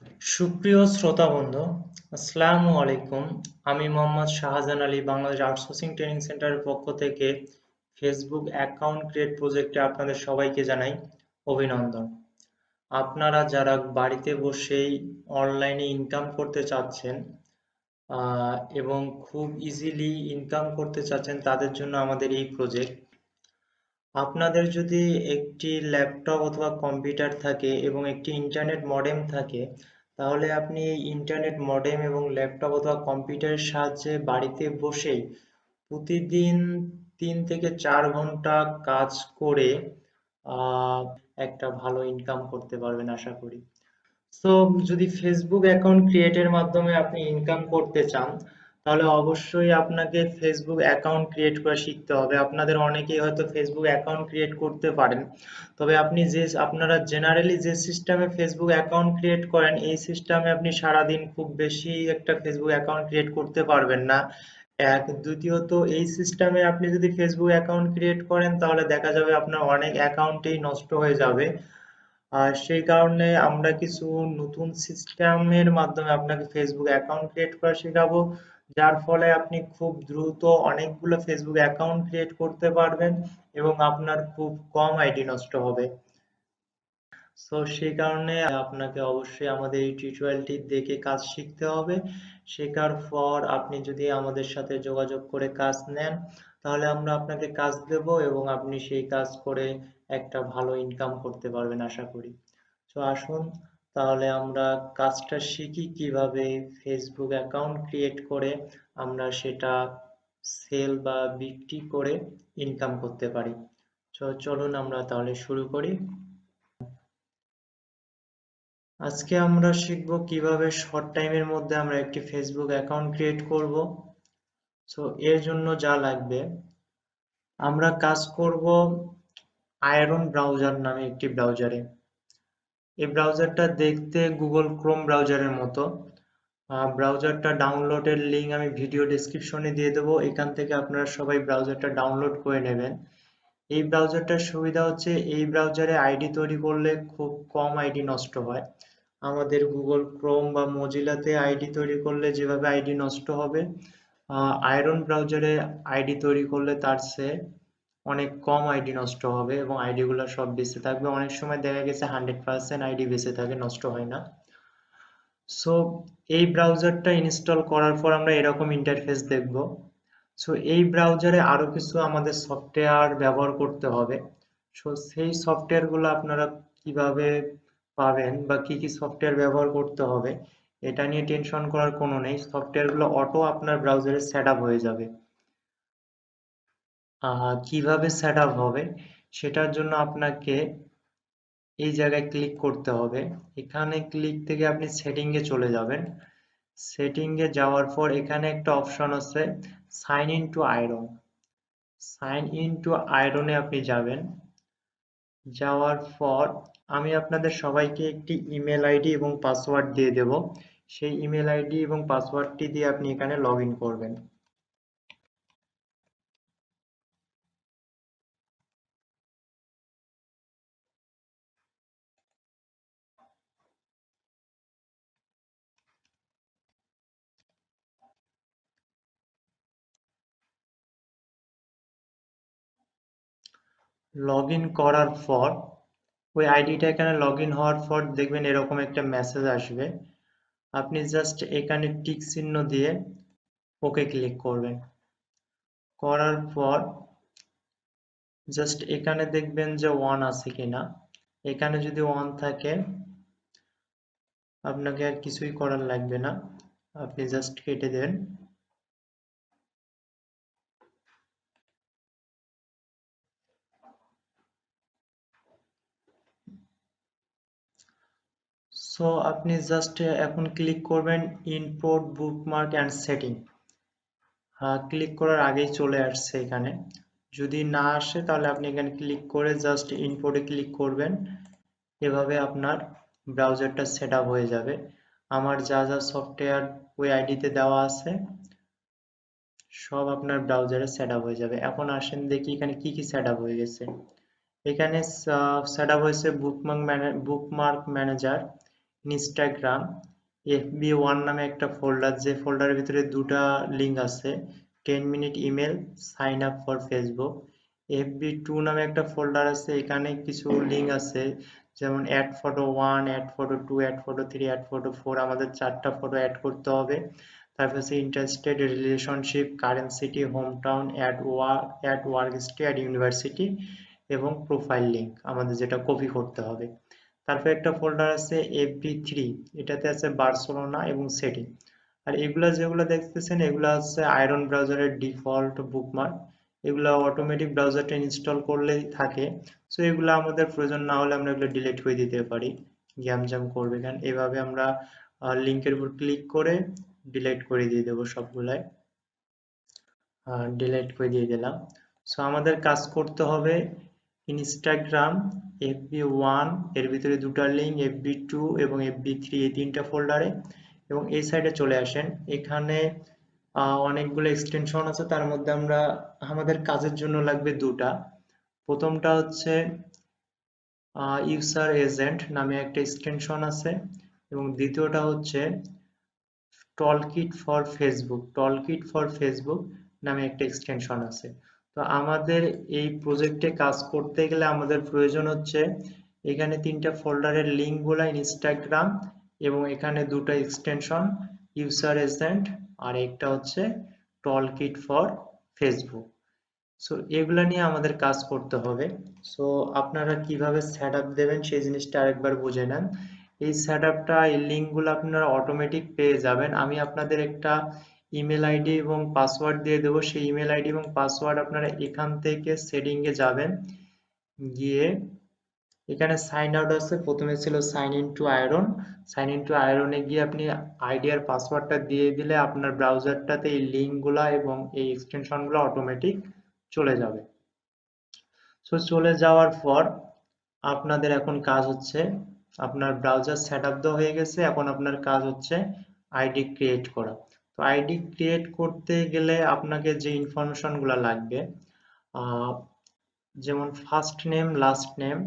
সুপ্রিয় শ্রোতা বন্ধু, আসসালামু আলাইকুম। আমি মোহাম্মদ শাহজাহান আলী, বাংলাদেশ আউটসোর্সিং ট্রেনিং সেন্টারের পক্ষ থেকে ফেসবুক অ্যাকাউন্ট ক্রিয়েট প্রজেক্টে আপনাদের সবাইকে জানাই অভিনন্দন। আপনারা যারা বাড়িতে বসেই অনলাইনে ইনকাম করতে চাচ্ছেন এবং খুব ইজিলি ইনকাম করতে চাচ্ছেন, তাদের জন্য আমাদের এই প্রজেক্ট। আপনাদের যদি একটি ল্যাপটপ অথবা কম্পিউটার থাকে এবং একটি ইন্টারনেট মডেম থাকে, তাহলে আপনি এই ইন্টারনেট মডেম এবং ল্যাপটপ অথবা কম্পিউটারের সাহায্যে বাড়িতে বসেই প্রতিদিন 3 থেকে 4 ঘন্টা কাজ করে আহ, একটা ভালো ইনকাম করতে পারবেন আশা করি। তো যদি ফেসবুক অ্যাকাউন্ট ক্রিয়েটের মাধ্যমে আপনি ইনকাম করতে চান, তাহলে অবশ্যই আপনাকে ফেসবুক অ্যাকাউন্ট ক্রিয়েট করা শিখতে হবে। আপনাদের অনেকেই হয়তো ফেসবুক অ্যাকাউন্ট ক্রিয়েট করতে পারেন, তবে আপনারা জেনারেলি যে সিস্টেমে ফেসবুক অ্যাকাউন্ট ক্রিয়েট করেন, এই সিস্টেমে আপনি সারাদিন খুব বেশি একটা ফেসবুক অ্যাকাউন্ট ক্রিয়েট করতে পারবেন না। দ্বিতীয়ত, এই সিস্টেমে আপনি যদি ফেসবুক অ্যাকাউন্ট ক্রিয়েট করেন, তাহলে দেখা যাবে আপনার অনেক অ্যাকাউন্টেই নষ্ট হয়ে যাবে। আর সেই কারণে আমরা কিছু নতুন সিস্টেমের মাধ্যমে আপনাকে ফেসবুক অ্যাকাউন্ট ক্রিয়েট করা শেখাবো, যার ফলে আপনি খুব দ্রুত অনেকগুলো ফেসবুক অ্যাকাউন্ট ক্রিয়েট করতে পারবেন এবং আপনার খুব কম আইডি নষ্ট হবে। তো সেই কারণে আপনাকে অবশ্যই আমাদের এই টিউটোরিয়ালটি দেখে কাজ শিখতে হবে। শেখার পর আপনি যদি আমাদের সাথে যোগাযোগ করে কাজ নেন, তাহলে আমরা আপনাকে কাজ দেব এবং আপনি সেই কাজ করে একটা ভালো ইনকাম করতে পারবেন আশা করি। তো আসুন, তাহলে আমরা কাজটা শিখি কিভাবে ফেসবুক অ্যাকাউন্ট ক্রিয়েট করে আমরা সেটা সেল বা বিক্রি করে ইনকাম করতে পারি। তো চলুন আমরা তাহলে শুরু করি। আজকে আমরা শিখব কিভাবে শর্ট টাইমের মধ্যে আমরা একটি ফেসবুক অ্যাকাউন্ট ক্রিয়েট করব। সো এর জন্য যা লাগবে, আমরা কাজ করব আয়রন ব্রাউজার নামে একটি ব্রাউজারে। এই ব্রাউজারটা দেখতে গুগল ক্রোম ব্রাউজারের মতো। ব্রাউজারটা ডাউনলোডের লিঙ্ক আমি ভিডিও ডেসক্রিপশনে দিয়ে দেবো, এখান থেকে আপনারা সবাই ব্রাউজারটা ডাউনলোড করে নেবেন। এই ব্রাউজারটার সুবিধা হচ্ছে, এই ব্রাউজারে আইডি তৈরি করলে খুব কম আইডি নষ্ট হয়। আমাদের গুগল ক্রোম বা মজিলাতে আইডি তৈরি করলে যেভাবে আইডি নষ্ট হবে, আয়রন ব্রাউজারে আইডি তৈরি করলে তার চেয়ে অনেক কম আইডি নষ্ট হবে এবং আইডি গুলো সব বেঁচে থাকবে। অনেক সময় দেখা গেছে 100% আইডি বেঁচে থাকে, নষ্ট হয় না। সো এই ব্রাউজারটা ইনস্টল করার পর আমরা এরকম ইন্টারফেস দেখব। সো এই ব্রাউজারে আরো কিছু আমাদের সফটওয়্যার ব্যবহার করতে হবে। সো সেই সফটওয়্যার গুলো আপনারা কিভাবে পাবেন বা কি কি সফটওয়্যার ব্যবহার করতে হবে, এটা নিয়ে টেনশন করার কোনো নেই। সফটওয়্যার গুলো অটো আপনার ব্রাউজারে সেট আপ হয়ে যাবে। কিভাবে সেট আপ হবে, সেটার জন্য আপনাকে এই জায়গায় ক্লিক করতে হবে। এখানে ক্লিক থেকে আপনি সেটিং এ চলে যাবেন। সেটিং এ যাওয়ার পর এখানে একটা অপশন আছে, sign in to iron. Sign in to আয়রনে আপনি যাবেন। যাওয়ার পর আমি আপনাদের সবাইকে একটি ইমেল আইডি এবং পাসওয়ার্ড দিয়ে দেব। সেই ইমেল আইডি এবং পাসওয়ার্ডটি দিয়ে আপনি এখানে লগ ইন করবেন। লগ ইন করার পর ওই আইডিটা এখানে লগ ইন হওয়ার পর দেখবেন এরকম একটা মেসেজ আসবে। আপনি জাস্ট এখানে টিক চিহ্ন দিয়ে ওকে ক্লিক করবেন। করার পর জাস্ট এখানে দেখবেন যে ওয়ান আছে কিনা। এখানে যদি ওয়ান থাকে, আপনাকে আর কিছুই করার লাগবে না, আপনি জাস্ট কেটে দেন। সো আপনি জাস্ট এখন ক্লিক করবেন import bookmark and setting. Click করার আগেই চলে আসছে এখানে। যদি না আসে তাহলে আপনি এখানে ক্লিক করে জাস্ট ইম্পোর্টে ক্লিক করবেন। এভাবে আপনার ব্রাউজারটা সেট আপ হয়ে যাবে। আমার যা যা সফটওয়্যার ওই আইডিতে দেওয়া আছে সব আপনার ব্রাউজারে সেট আপ হয়ে যাবে। এখন আসেন দেখি এখানে কি কি সেট আপ হয়ে গেছে। এখানে সেট আপ হয়েছে বুকমার্ক ম্যানেজার, ইনস্টাগ্রাম, FB1 নামে একটা ফোল্ডার, যে ফোল্ডারের ভিতরে দুটা লিঙ্ক আছে, 10 minute email, sign up for Facebook. FB2 নামে একটা ফোল্ডার আছে, এখানে কিছু লিঙ্ক আছে, যেমন add photo 1, add photo 2, add photo 3, add photo 4, আমাদের 4টা ফটো অ্যাড করতে হবে। তারপর হচ্ছে interested, relationship, current city, home town, add work stay, add university এবং প্রোফাইল লিঙ্ক আমাদের যেটা কপি করতে হবে। তারপর একটা ফোল্ডার আছে FB3, এটাতে আছে বার্সেলোনা এবং সেটিং। আর এগুলা যেগুলো দেখতেছেন এগুলো হচ্ছে আয়রন ব্রাউজারের ডিফল্ট বুকমার্ক, এগুলো অটোমেটিক ব্রাউজারটা ইনস্টল করলেই থাকে। সো এগুলো আমাদের প্রয়োজন না হলে আমরা এগুলো ডিলিট করে দিতে পারি, গ্যামজাম করবে, কারণ এভাবে আমরা লিঙ্কের উপর ক্লিক করে ডিলিট করে দিয়ে দেবো সবগুলাই। ডিলিট করে দিয়ে দিলাম। সো আমাদের কাজ করতে হবে ইনস্টাগ্রাম, FB1 এর ভিতরে দুটা লিঙ্ক, FB2 এবং FB3, এই তিনটা ফোল্ডারে, এবং এই সাইডে চলে আসেন। এখানে অনেকগুলো এক্সটেনশন আছে, তার মধ্যে আমাদের কাজের জন্য লাগবে দুটা। প্রথমটা হচ্ছে ইউজার এজেন্ট নামে একটা এক্সটেনশন আছে, এবং দ্বিতীয়টা হচ্ছে টলকিট ফর ফেসবুক নামে একটা এক্সটেনশন আছে। তো আমাদের এই প্রজেক্টে কাজ করতে গেলে আমাদের প্রয়োজন হচ্ছে এখানে তিনটা ফোল্ডারের লিঙ্ক গুলা, ইনস্টাগ্রাম, এবং এখানে দুটো এক্সটেনশন, ইউজার এজেন্ট আর একটা হচ্ছে টলকিট ফর ফেসবুক। সো এগুলা নিয়ে আমাদের কাজ করতে হবে। সো আপনারা কিভাবে সেট আপ দেবেন সেই জিনিসটা আরেকবার বুঝে নেন। এই সেট আপটা, এই লিঙ্কগুলো আপনারা অটোমেটিক পেয়ে যাবেন। আমি আপনাদের একটা ইমেল আইডি এবং পাসওয়ার্ড দিয়ে দেবো, সেই ইমেল আইডি এবং পাসওয়ার্ড আপনারা এখান থেকে সেটিংয়ে যাবেন, গিয়ে এখানে সাইন আউট আছে, প্রথমে ছিল sign in to iron, sign in to আয়রনে গিয়ে আপনি আইডি আর পাসওয়ার্ডটা দিয়ে দিলে আপনার ব্রাউজারটাতে এই লিঙ্কগুলা এবং এই এক্সটেনশনগুলো অটোমেটিক চলে যাবে। সো চলে যাওয়ার পর আপনাদের এখন কাজ হচ্ছে, আপনার ব্রাউজার সেট আপ দেওয়া হয়ে গেছে, এখন আপনার কাজ হচ্ছে আইডি ক্রিয়েট করা। তো আইডি ক্রিয়েট করতে গেলে আপনাকে যে ইনফরমেশন গুলা লাগবে, যেমন first name, last name,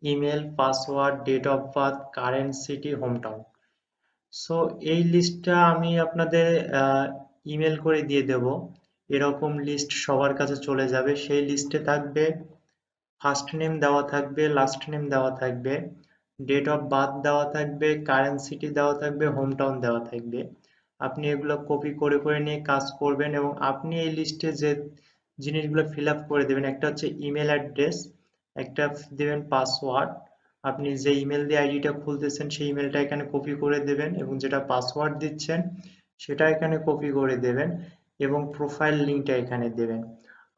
email, password, date of birth, current city, home town. So এই লিস্টটা আমি আপনাদের ইমেল করে দিয়ে দেব, এরকম লিস্ট সবার কাছে চলে যাবে। সেই লিস্টে থাকবে ফার্স্ট নেম দেওয়া থাকবে, লাস্ট নেম দেওয়া থাকবে, ডেট অফ বার্থ দেওয়া থাকবে, কারেন্ট সিটি দেওয়া থাকবে, হোম টাউন দেওয়া থাকবে। আপনি এগুলো কপি করে করে নিয়ে কাজ করবেন, এবং আপনি এই লিস্টে যে জিনিসগুলো ফিল আপ করে দেবেন, একটা হচ্ছে ইমেল অ্যাড্রেস, একটা দেবেন পাসওয়ার্ড, আপনি যে ইমেল দিয়ে আইডিটা খুলতেছেন সেই ইমেলটা এখানে কপি করে দেবেন, এবং যেটা পাসওয়ার্ড দিচ্ছেন সেটা এখানে কপি করে দেবেন, এবং প্রোফাইল লিঙ্কটা এখানে দেবেন।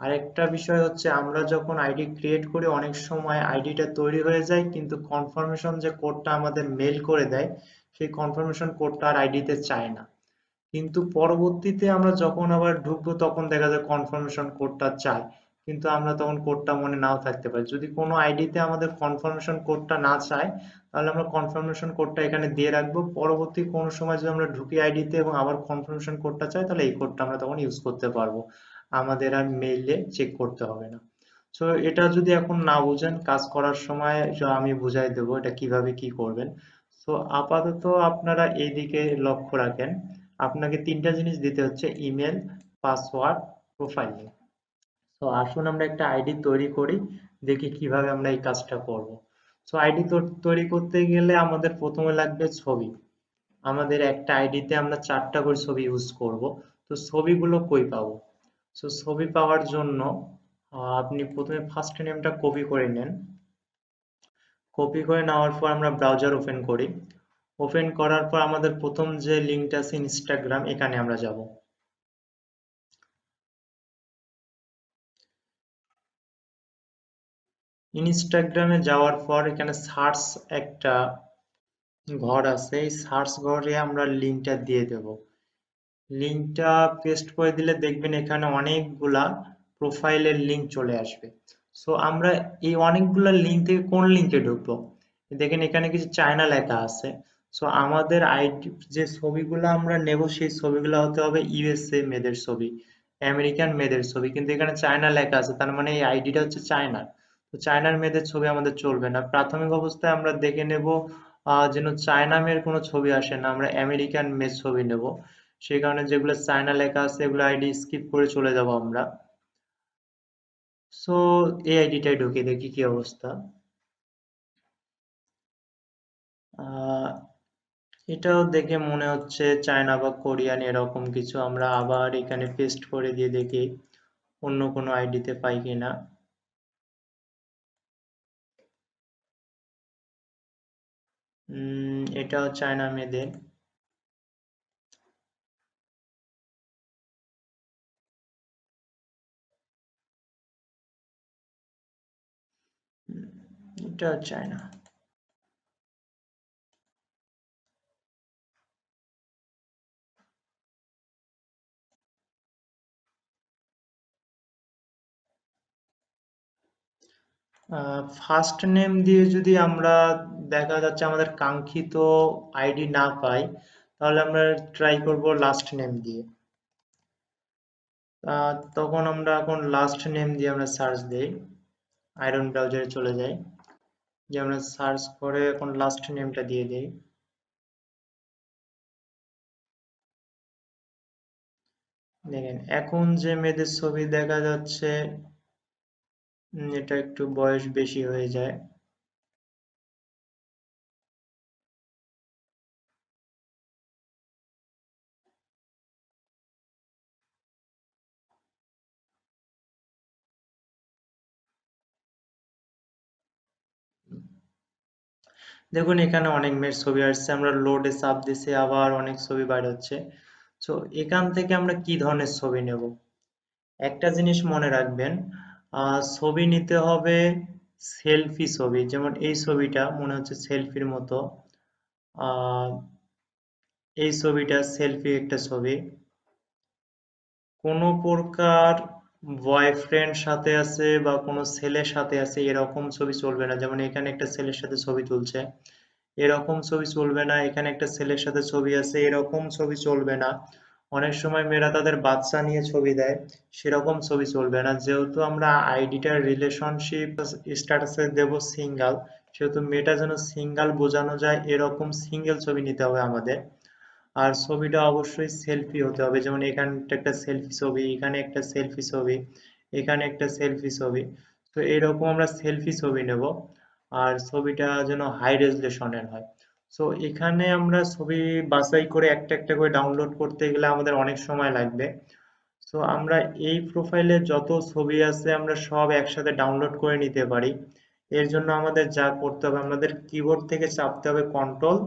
আরেকটা বিষয় হচ্ছে, আমরা যখন আইডি ক্রিয়েট করি অনেক সময় আইডিটা তৈরি হয়ে যায়, কিন্তু কনফার্মেশন যে কোডটা আমাদের মেল করে দেয় সেই কনফার্মেশন কোডটা আর আইডিতে চায় না, কিন্তু পরবর্তীতে আমরা যখন আবার ঢুকবো তখন দেখা যায় কনফার্মেশন কোডটা চাই, কিন্তু আমরা তখন কোডটা মনে নাও থাকতে পারি। যদি কোনো আইডিতে আমাদের কনফার্মেশন কোডটা না চায় তাহলে আমরা কনফার্মেশন কোডটা এখানে দিয়ে রাখবো, পরবর্তী কোনো সময় যদি আমরা ঢুকি আইডিতে এবং আবার কনফার্মেশন কোডটা চাই তাহলে এই কোডটা আমরা তখন ইউজ করতে পারবো, আমাদের আর মেইলে চেক করতে হবে না। সো এটা যদি এখন না বুঝেন, কাজ করার সময় আমি বুঝাই দেবো এটা কিভাবে কি করবেন। সো আপাতত আপনারা এইদিকে লক্ষ্য রাখেন, আপনাকে তিনটা জিনিস দিতে হচ্ছে, ইমেল, পাসওয়ার্ড, প্রোফাইল। তো আসুন আমরা একটা আইডি তৈরি করি, দেখি কিভাবে আমরা এই কাজটা করব। সো আইডি তৈরি করতে গেলে আমাদের প্রথমে লাগবে ছবি। আমাদের একটা আইডিতে আমরা 4টা করে ছবি ইউজ করব। তো ছবিগুলো কই পাবো? সো ছবি পাওয়ার জন্য আপনি প্রথমে ফার্স্ট নেমটা কপি করে নেন। কপি করে নেওয়ার পর আমরা ব্রাউজার ওপেন করি। ওপেন করার পর আমাদের প্রথম যে লিঙ্কটা আছে ইনস্টাগ্রাম, এখানে আমরা যাব। ইনস্টাগ্রামে যাওয়ার পর এখানে সার্চ একটা ঘর আছে, এই সার্চ ঘরে আমরা লিঙ্কটা দিয়ে দেব। লিঙ্কটা পেস্ট করে দিলে দেখবেন এখানে অনেকগুলা প্রোফাইলের লিঙ্ক চলে আসবে। সো আমরা এই অনেকগুলা লিঙ্ক থেকে কোন লিঙ্কে ঢুকবো? দেখেন এখানে কিছু চায়না লেখা আছে। সো আমাদের আইডি যে ছবিগুলো আমরা নেব সেই ছবিগুলো হতে হবে ইউএসএ মেয়েদের ছবি, আমেরিকান মেয়েদের ছবি, কিন্তু এখানে চায়না লেখা আছে, তার মানে এই আইডিটা হচ্ছে চায়নার। তো চায়নার মেয়েদের ছবি আমাদের চলবে না। প্রাথমিক অবস্থায় আমরা দেখে নেব যেন চায়না মেয়ের কোনো ছবি আসে না, আমরা আমেরিকান মেয়ের ছবি নেব। সেই কারণে যেগুলো চায়না লেখা আছে এগুলো আইডি স্কিপ করে চলে যাব আমরা। সো এই আইডিটাই ঢুকে দেখি কি অবস্থা। আহ, এটাও দেখে মনে হচ্ছে চায়না বা কোরিয়ান এরকম কিছু। আমরা আবার এখানে পেস্ট করে দিয়ে দেখি অন্য কোনো আইডিতে পাই কিনা। এটাও চায়না মেয়েদের। উম, এটাও চায়না। ফার্স্ট নেম দিয়ে যদি আমরা দেখা যাচ্ছে আমাদের কাঙ্ক্ষিত আইডি না পাই, তাহলে আমরা ট্রাই করব লাস্ট নেম দিয়ে। তখন আমরা এখন লাস্ট নেম দিয়ে আমরা সার্চ দিই, আয়রন ব্রাউজারে চলে যাই, যে আমরা সার্চ করে এখন লাস্ট নেমটা দিয়ে দিই। দেখেন এখন যে মেয়েদের ছবি দেখা যাচ্ছে, এটা একটু বয়স বেশি হয়ে যায়। দেখুন এখানে অনেক মেয়ের ছবি আসছে, আমরা লোডে চাপ দিছি, আবার অনেক ছবি বাইর হচ্ছে। তো এখান থেকে আমরা কি ধরনের ছবি নেব? একটা জিনিস মনে রাখবেন, ছবি নিতে হবে সেলফি ছবি। যেমন এই ছবিটা মনে হচ্ছে সেলফির মতো। আহ, এই ছবিটা সেলফি একটা ছবি। কোনো প্রকার বয়ফ্রেন্ড সাথে আছে বা কোনো ছেলের সাথে আছে এরকম ছবি চলবে না। যেমন এখানে একটা ছেলের সাথে ছবি তুলছে, এরকম ছবি চলবে না। এখানে একটা ছেলের সাথে ছবি আছে, এরকম ছবি চলবে না। অনেক সময় মেয়েরা তাদের বাচ্চা নিয়ে ছবি দেয়, সেরকম ছবি চলবে না। যেহেতু আমরা আইডিটার রিলেশনশিপ স্ট্যাটাসে দেব সিঙ্গেল, সেহেতু মেয়েটা যেন সিঙ্গেল বোঝানো যায় এরকম সিঙ্গেল ছবি নিতে হবে আমাদের। আর ছবিটা অবশ্যই সেলফি হতে হবে। যেমন এখানে একটা সেলফি ছবি, এখানে একটা সেলফি ছবি, এখানে একটা সেলফি ছবি। তো এরকম আমরা সেলফি ছবি নেব। আর ছবিটা যেন হাই রেজলিউশনের হয়। সো এখানে আমরা ছবি বাছাই করে একটা একটা করে ডাউনলোড করতে গেলে আমাদের অনেক সময় লাগবে। সো আমরা এই প্রোফাইলে যত ছবি আছে আমরা সব একসাথে ডাউনলোড করে নিতে পারি। এর জন্য আমাদের যা করতে হবে, আমাদের কিবোর্ড থেকে চাপতে হবে কন্ট্রোল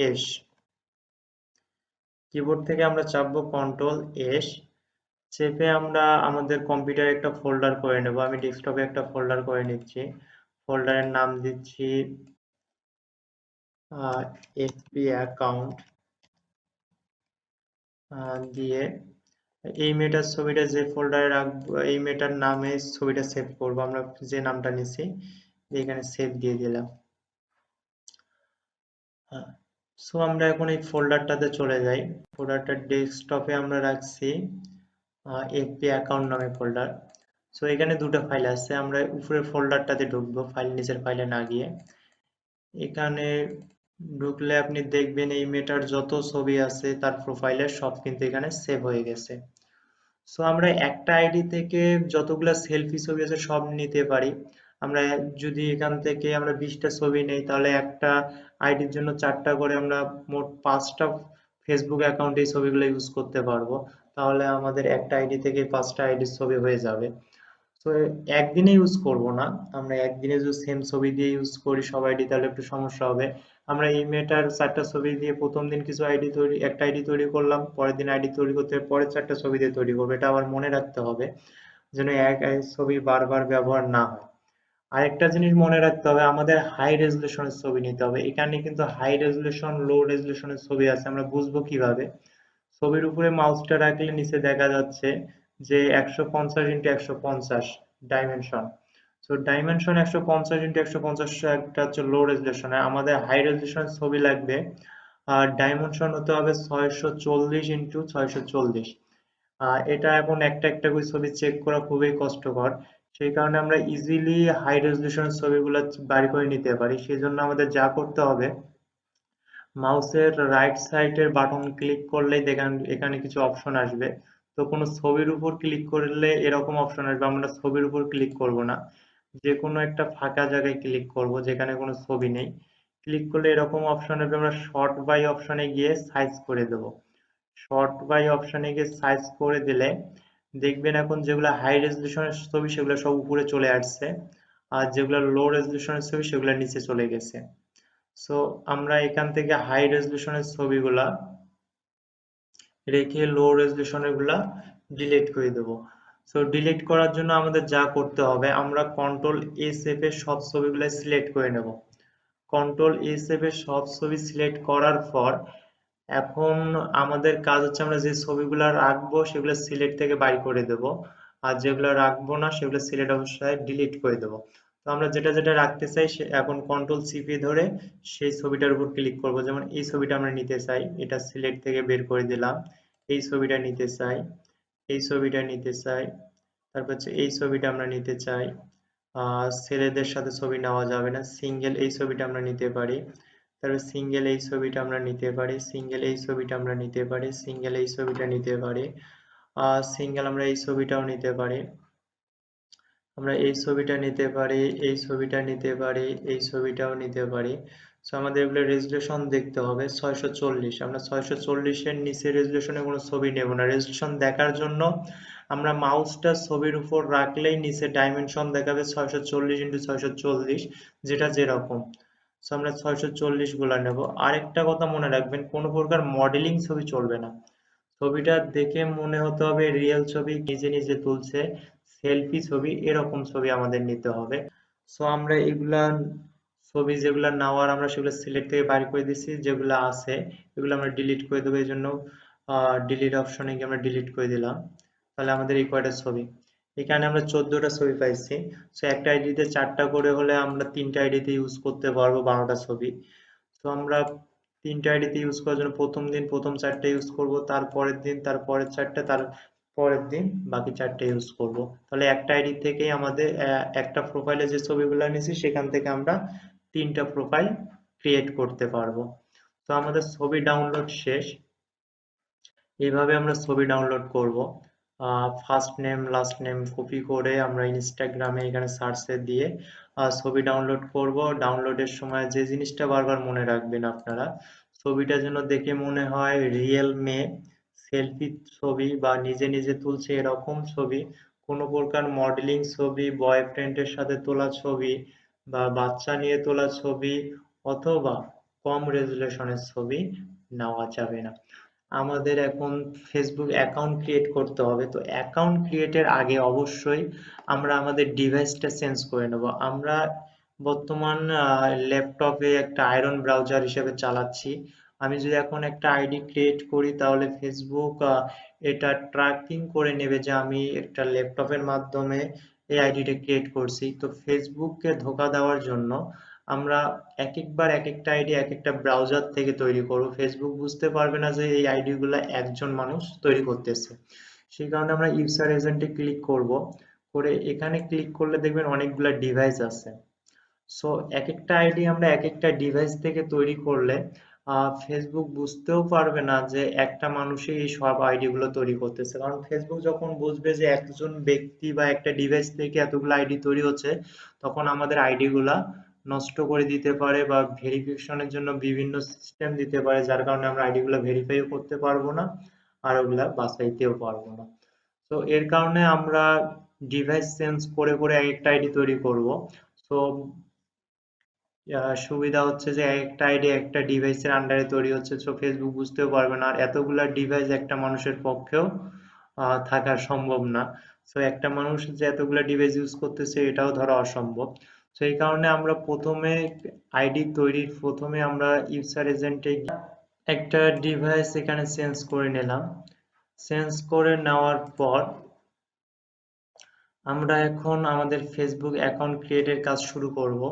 এস। কিবোর্ড থেকে আমরা চাপবো কন্ট্রোল এস। চেপে আমরা আমাদের কম্পিউটারে একটা ফোল্ডার করে নেব। আমি ডেস্কটপে একটা ফোল্ডার করে নিচ্ছি। ফোল্ডারের নাম দিচ্ছি এফবি অ্যাকাউন্ট দিয়ে। এই মেটার ছবিটা যে ফোল্ডারে রাখবো, এই মেটার নামে ছবিটা সেভ করব। আমরা যে নামটা নিছি এখানে সেভ দিয়ে দিলাম। হ্যাঁ, সো আমরা এখন এই ফোল্ডারটাতে চলে যাই। ফোল্ডারটা ডেস্কটপে আমরা রাখছি এফবি অ্যাকাউন্ট নামে ফোল্ডার। সো এখানে দুটো ফাইল আছে, আমরা উপরের ফোল্ডারটাতে ঢুকবো, ফাইল নিচের ফাইলে না গিয়ে। এখানে ঢুকলে আপনি দেখবেন এই মেটার যত ছবি আছে তার প্রোফাইলে সব কিন্তু এখানে সেভ হয়ে গেছে। সো আমরা একটা আইডি থেকে যতগুলা সেলফি ছবি আছে সব নিতে পারি। আমরা যদি এখান থেকে আমরা 20টা ছবি নেই, তাহলে একটা আইডির জন্য 4টা করে আমরা মোট 5টা ফেসবুক অ্যাকাউন্টে এই ছবিগুলো ইউজ করতে পারবো। তাহলে আমাদের একটা আইডি থেকে 5টা আইডির ছবি হয়ে যাবে। তো একদিনে ইউজ করব না। আমরা একদিনে যদি সেম ছবি দিয়ে ইউজ করি সব আইডি, তাহলে একটু সমস্যা হবে। আমরা এই মেয়েটার 4টা ছবি দিয়ে প্রথম দিন কিছু আইডি তৈরি, একটা আইডি তৈরি করলাম, পরের দিন আইডি তৈরি করতে পরের 4টা ছবি দিয়ে তৈরি করবো। এটা আবার মনে রাখতে হবে যেন এক ছবি বারবার ব্যবহার না হয়। আরেকটা জিনিস মনে রাখতে হবে, আমাদের হাই রেজলিউশনের ছবি নিতে হবে। এখানে কিন্তু হাই রেজলিউশন লো রেজলিউশনের ছবি আছে, আমরা বুঝবো কিভাবে? ছবির উপরে মাউসটা রাখলে নিচে দেখা যাচ্ছে যে 150x150 dimension. So dimension 150x150 একটা হচ্ছে লো রেজলিউশন। আমাদের হাই রেজলিউশন ছবি লাগবে, আর ডাইমেনশন হতে হবে 640x640। এটা এখন একটা একটা করে ছবি চেক করা খুবই কষ্টকর। সেই কারণে আমরা ইজিলি হাই রেজলিউশন ছবিগুলো বাড়ি করে নিতে পারি। সেই জন্য আমাদের যা করতে হবে, মাউসের রাইট সাইডের বাটন ক্লিক করলেই দেখেন এখানে কিছু অপশন আসবে। তো কোনো ছবির উপর ক্লিক করলে এরকম অপশন আসবে, আমরা ছবির উপর ক্লিক করব না, যে কোনো একটা ফাঁকা জায়গায় ক্লিক করব যেখানে কোনো ছবি নেই। ক্লিক করলে এরকম অপশন আসবে, আমরা শর্ট বাই অপশনে গিয়ে সাইজ করে দেব। শর্ট বাই অপশনে গিয়ে সাইজ করে দিলে দেখবেন এখন যেগুলো হাই রেজলিউশনের ছবি সেগুলো সব উপরে চলে আসছে, আর যেগুলো লো রেজলিউশনের ছবি সেগুলো নিচে চলে গেছে। সো আমরা এখান থেকে হাই রেজলিউশনের ছবিগুলা রেখে লো রেজলিউশনের গুলা ডিলিট করে দেব। সো ডিলিট করার জন্য আমাদের যা করতে হবে, আমরা কন্ট্রোল এস এফ এ সব ছবিগুলো সিলেক্ট করে নেব। কন্ট্রোল এস এফ এ সব ছবি সিলেক্ট করার পর এখন আমাদের কাজ হচ্ছে আমরা যে ছবিগুলো রাখবো সেগুলো সিলেক্ট থেকে বাই করে দেব, আর যেগুলো রাখবো না সেগুলো সিলেক্ট অবস্থায় ডিলিট করে দেব। তো আমরা যেটা যেটা রাখতে চাই এখন কন্ট্রোল সিপি ধরে সেই ছবিটার উপর ক্লিক করব। যেমন এই ছবিটা আমরা নিতে চাই, এটা সিলেক্ট থেকে বের করে দিলাম। এই ছবিটা নিতে চাই, এই ছবিটা নিতে চাই, তারপর হচ্ছে এই ছবিটা আমরা নিতে চাই। ছেলেদের সাথে ছবি নেওয়া যাবে না, সিঙ্গেল এই ছবিটা আমরা নিতে পারি। তারপর সিঙ্গেল এই ছবিটা আমরা নিতে পারি, সিঙ্গেল এই ছবিটা আমরা নিতে পারি, সিঙ্গেল এই ছবিটা নিতে পারি, সিঙ্গেল আমরা এই ছবিটাও নিতে পারি, আমরা এই ছবিটা নিতে পারি, এই ছবিটা নিতে পারি, এই ছবিটাও নিতে পারি। সো আমাদের এগুলো রেজলিউশন দেখতে হবে 640। আমরা 640 এর নিচে রেজলিউশনে কোনো ছবি নেব না। রেজলিউশন দেখার জন্য আমরা মাউসটা ছবির উপর রাখলেই নিচে ডাইমেনশন দেখাবে 640x640, যেটা যেরকম। সো আমরা 640 গুলা নেব। আরেকটা কথা মনে রাখবেন, কোনো প্রকার মডেলিং ছবি চলবে না। ছবিটা দেখে মনে হতে হবে রিয়েল ছবি, নিজে নিজে তুলছে, সেলফি ছবি, এরকম ছবি আমাদের নিতে হবে। সো আমরা এগুলা ছবি যেগুলা নেওয়ার আমরা সেগুলো সিলেক্ট থেকে বাইর করে দিচ্ছি, যেগুলো আছে এগুলো আমরা ডিলিট করে দেবো। এই জন্য ডিলিট অপশনে গিয়ে আমরা ডিলিট করে দিলাম। তাহলে আমাদের এই কয়টা ছবি, এখানে আমরা 14টা ছবি পাইছি। সো একটা আইডিতে 4টা করে হলে আমরা 3টা আইডিতে ইউজ করতে পারবো 12টা ছবি। তো আমরা 3টা আইডিতে ইউজ করার জন্য প্রথম দিন প্রথম 4টা ইউজ করব, তারপরের দিন তারপরের 4টা, তার পরের দিন বাকি 4টা ইউজ করব। তাহলে একটা আইডি থেকেই আমাদের একটা প্রোফাইলে যে ছবিগুলো নিয়েছি সেখান থেকে আমরা 3টা প্রোফাইল ক্রিয়েট করতে পারবো। তো আমাদের ছবি ডাউনলোড শেষ। এইভাবে আমরা ছবি ডাউনলোড করব। First name last name copy করে আমরা ইনস্টাগ্রামে এখানে সার্চে দিয়ে ছবি ডাউনলোড করব। ডাউনলোডের সময় যে জিনিসটা বারবার মনে রাখবেন আপনারা, ছবিটা যেন দেখে মনে হয় রিয়েল মেয়ে, সেলফি ছবি বা নিজে নিজে তুলছে এরকম ছবি, কোনো প্রকার মডেলিং ছবি, বয়ফ্রেন্ডের সাথে তোলা ছবি বা বাচ্চা নিয়ে তোলা ছবি অথবা কম রেজুলেশনের ছবি নেওয়া যাবে না। আমাদের এখন ফেসবুক অ্যাকাউন্ট ক্রিয়েট করতে হবে। তো অ্যাকাউন্ট ক্রিয়েটের আগে অবশ্যই আমরা আমাদের ডিভাইসটা চেঞ্জ করে নেব। আমরা বর্তমান ল্যাপটপে একটা আয়রন ব্রাউজার হিসেবে চালাচ্ছি। আমি যদি এখন একটা আইডি ক্রিয়েট করি তাহলে ফেসবুক এটা ট্র্যাকিং করে নেবে যে আমি একটা ল্যাপটপের মাধ্যমে এই আইডিটা ক্রিয়েট করছি। তো ফেসবুককে ধোঁকা দেওয়ার জন্য আমরা এক একবার এক একটা আইডি এক একটা ব্রাউজার থেকে তৈরি করব। ফেসবুক বুঝতে পারবে না যে এই আইডি গুলা একজন মানুষ তৈরি করতেছে। সেই কারণে আমরা ইউজার এজেন্টে ক্লিক করব, করে এখানে ক্লিক করলে দেখবেন অনেকগুলা ডিভাইস আছে। সো এক একটা আইডি আমরা এক একটা ডিভাইস থেকে তৈরি করলে ফেসবুক বুঝতেও পারবে না যে একটা মানুষই এই সব আইডি গুলো তৈরি করতেছে। কারণ ফেসবুক যখন বুঝবে যে একজন ব্যক্তি বা একটা ডিভাইস থেকে এতগুলো আইডি তৈরি হচ্ছে, তখন আমাদের আইডি গুলা নষ্ট করে দিতে পারে বা ভেরিফিকেশনের জন্য বিভিন্ন সিস্টেম দিতে পারে, যার কারণে আমরা আইডি গুলা ভেরিফাইও করতে পারবো না, আর ওগুলা বাছাইতেও পারবো না। তো এর কারণে আমরা ডিভাইস চেঞ্জ করে করে এক একটা আইডি তৈরি করব। তো সুবিধা হচ্ছে যে একটা আইডি একটা ডিভাইসের আন্ডারে তৈরি হচ্ছে, তো ফেসবুক বুঝতেও পারবে না। আর এতগুলা ডিভাইস একটা মানুষের পক্ষেও থাকা সম্ভব না। তো একটা মানুষ যে এতগুলা ডিভাইস ইউজ করতেছে এটাও ধরা অসম্ভব। তো এই কারণে আমরা প্রথমে আইডি তৈরির প্রথমে আমরা ইউজার এজেন্টে একটা ডিভাইস এখানে চেঞ্জ করে নিলাম। চেঞ্জ করে নেওয়ার পর আমরা এখন আমাদের ফেসবুক অ্যাকাউন্ট ক্রিয়েটের কাজ শুরু করব।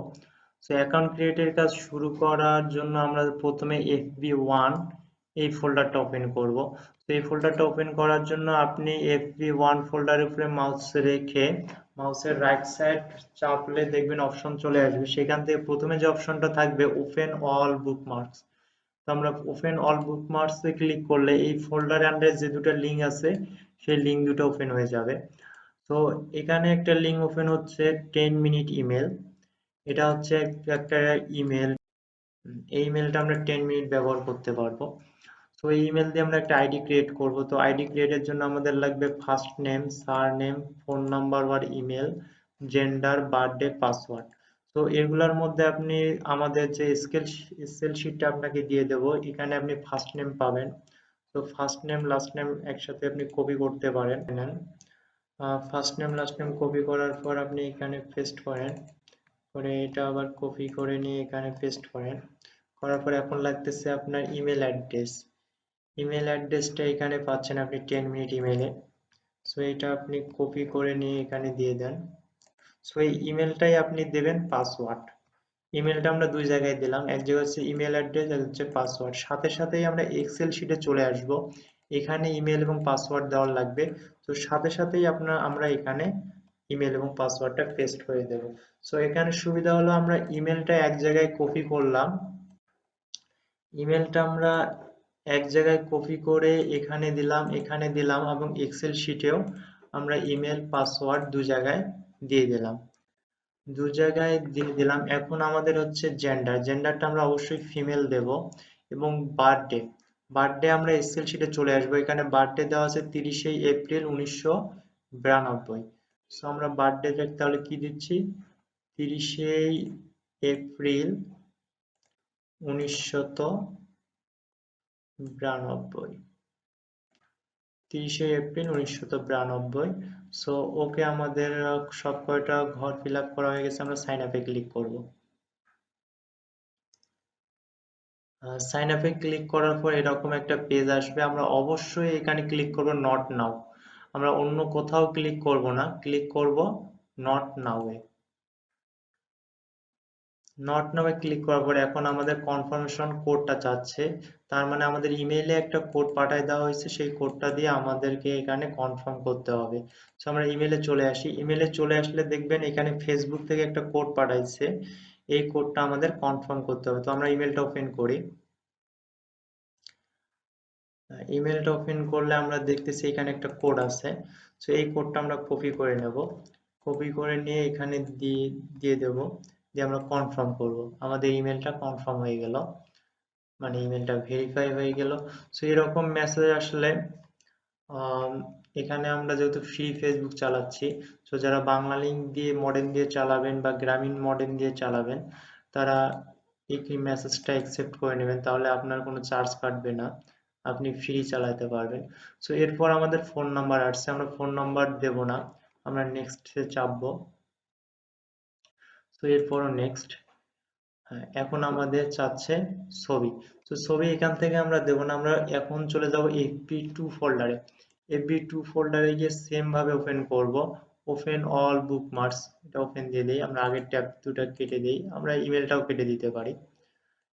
সো অ্যাকাউন্ট ক্রিয়েটের কাজ শুরু করার জন্য আমরা প্রথমে FB1 এই ফোল্ডারটা ওপেন করব। তো এই ফোল্ডারটা ওপেন করার জন্য আপনি FB1 ফোল্ডারের উপরে মাউস রেখে মাউসের রাইট সাইড চাপলে দেখবেন অপশন চলে আসবে। সেখান থেকে প্রথমে যে অপশনটা থাকবে ওপেন অল বুকমার্কস, তো আমরা ওপেন অল বুকমার্কস এ ক্লিক করলে এই ফোল্ডার আন্ডারে যে দুটো লিঙ্ক আছে সেই লিঙ্ক দুটো ওপেন হয়ে যাবে। তো এখানে একটা লিঙ্ক ওপেন হচ্ছে 10 মিনিট ইমেল। এটা হচ্ছে একটা ইমেল। এই ইমেলটা আমরা 10 মিনিট ব্যবহার করতে পারবো। তো এই ইমেল দিয়ে আমরা একটা আইডি ক্রিয়েট করব। তো আইডি ক্রিয়েটের জন্য আমাদের লাগবে first name, surname, phone number আর ইমেল, জেন্ডার, বার্থডে, পাসওয়ার্ড। তো এগুলোর মধ্যে আপনি আমাদের যে এক্সেল শিটটা আপনাকে দিয়ে দেব, এখানে আপনি ফার্স্ট নেম পাবেন। তো ফার্স্ট নেম লাস্ট নেম একসাথে আপনি কপি করতে পারেন। নেন first name last name copy করার পর আপনি এখানে পেস্ট করেন, করে এটা আবার কপি করে নিয়ে এখানে পেস্ট করেন, করার পর এখন লাগতেছে আপনার ইমেল অ্যাড্রেস। ইমেল অ্যাড্রেসটা এখানে পাচ্ছেন আপনি 10 মিনিট ইমেলে। সো এটা আপনি কপি করে নিয়ে এখানে দিয়ে দেন। সো এই ইমেলটাই আপনি দেবেন পাসওয়ার্ড। ইমেলটা আমরা দুই জায়গায় দিলাম, এক জায়গায় হচ্ছে ইমেল অ্যাড্রেস, আর হচ্ছে পাসওয়ার্ড। সাথে সাথেই আমরা এক্সেল শিটে চলে আসব, এখানে ইমেল এবং পাসওয়ার্ড দেওয়ার লাগবে। তো সাথে সাথেই আমরা এখানে ইমেল এবং পাসওয়ার্ডটা পেস্ট করে দেব। সো এখানে সুবিধা হলো আমরা ইমেলটা এক জায়গায় কপি করলাম, ইমেলটা আমরা এক জায়গায় কপি করে এখানে দিলাম এবং এক্সেল শিটেও আমরা ইমেল পাসওয়ার্ড দু জায়গায় দিয়ে দিলাম, দু জায়গায় দিয়ে দিলাম। এখন আমাদের হচ্ছে জেন্ডারটা আমরা অবশ্যই ফিমেল দেব, এবং বার্থডে, আমরা এক্সেল শিটে চলে আসবো, এখানে বার্থডে দেওয়া আছে 30শে এপ্রিল 1992। সো আমরা বার্থডে তাহলে কি দিচ্ছি, 30শে এপ্রিল 1992, 30শে এপ্রিল 1992। সো ওকে, আমাদের সব কয়টা ঘর ফিল আপ করা হয়ে গেছে। আমরা সাইন আপে ক্লিক করব। সাইন আপে ক্লিক করার পর এরকম একটা পেজ আসবে, আমরা অবশ্যই এখানে ক্লিক করব নট নাও। আমরা অন্য কোথাও ক্লিক করব না, ক্লিক করব not now A. Not now A click করার পর এখন আমাদের কনফার্মেশন কোডটা চাচ্ছে, তার মানে আমাদের ইমেইলে একটা কোড পাঠিয়ে দেওয়া হয়েছে, সেই কোডটা দিয়ে আমাদেরকে এখানে কনফার্ম করতে হবে। সো আমরা ইমেইলে চলে আসি, ইমেইলে চলে আসলে দেখবেন এখানে ফেসবুক থেকে একটা কোড পাঠাইছে, এই কোডটা আমাদের কনফার্ম করতে হবে। তো আমরা ইমেলটা ওপেন করি। ইমেলটা ওপেন করলে আমরা দেখতেছি এখানে একটা কোড আছে। সো এই কোডটা আমরা কপি করে নেব, কপি করে নিয়ে এখানে দিয়ে দিয়ে দেব, দিয়ে আমরা কনফার্ম করব। আমাদের ইমেলটা কনফার্ম হয়ে গেল, মানে ইমেলটা ভেরিফাই হয়ে গেল। সো এরকম মেসেজ আসলে আম, এখানে আমরা যেহেতু ফ্রি ফেসবুক চালাচ্ছি, তো যারা বাংলা লিঙ্ক দিয়ে মডেম দিয়ে চালাবেন বা গ্রামীণ মডেম দিয়ে চালাবেন, তারা এই মেসেজটা অ্যাকসেপ্ট করে নেবেন, তাহলে আপনার কোনো চার্জ কাটবে না, আপনি ফ্রি চালাতে পারবেন। সো এরপর আমাদের ফোন নাম্বার আসছে, আমরা ফোন নাম্বার দেব না, আমরা নেক্সটে চাপবো। তো এরপরও নেক্সট। হ্যাঁ, এখন আমাদের চাচ্ছে ছবি। তো ছবি এখান থেকে আমরা দেব না, আমরা এখন চলে যাব fb2 ফোল্ডারে। fb2 ফোল্ডারে গিয়ে সেম ভাবে ওপেন করব, ওপেন অল বুকমার্কস, এটা ওপেন দিয়ে দেই। আমরা আগের ট্যাব দুটো কেটে দেই, আমরা ইমেলটাও কেটে দিতে পারি,